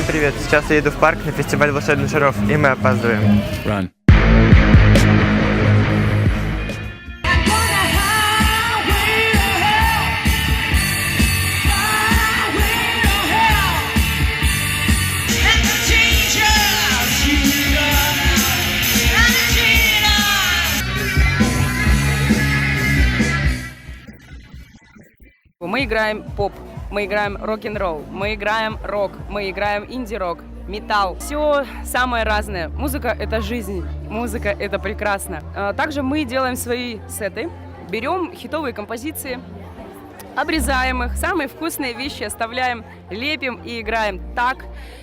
Всем привет! Сейчас я иду в парк на фестиваль волшебных шаров, и мы опаздываем. Run. Мы играем поп, мы играем рок-н-ролл, мы играем рок, мы играем инди-рок, металл. Все самое разное. Музыка — это жизнь, музыка — это прекрасно. Также мы делаем свои сеты, берем хитовые композиции, обрезаем их, самые вкусные вещи оставляем, лепим и играем так,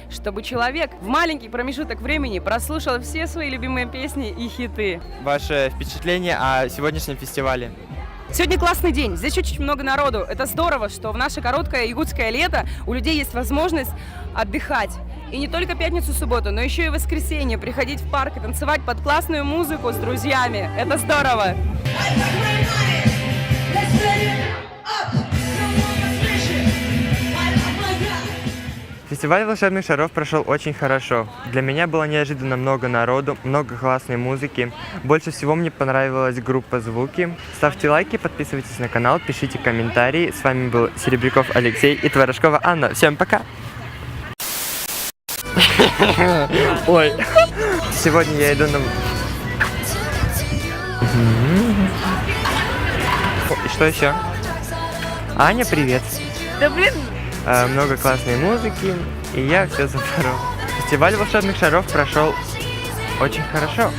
чтобы человек в маленький промежуток времени прослушал все свои любимые песни и хиты. Ваше впечатление о сегодняшнем фестивале? Сегодня классный день, здесь очень много народу. Это здорово, что в наше короткое якутское лето у людей есть возможность отдыхать. И не только пятницу, субботу, но еще и воскресенье приходить в парк и танцевать под классную музыку с друзьями. Это здорово! Фестиваль волшебных шаров прошел очень хорошо. Для меня было неожиданно много народу, много классной музыки. Больше всего мне понравилась группа «Звуки». Ставьте лайки, подписывайтесь на канал, пишите комментарии. С вами был Серебряков Алексей и Творожкова Анна. Всем пока! Ой. Сегодня я иду на... И что еще? Аня, привет! Да блин! Много классной музыки, и я все заберу. Фестиваль волшебных шаров прошел очень хорошо.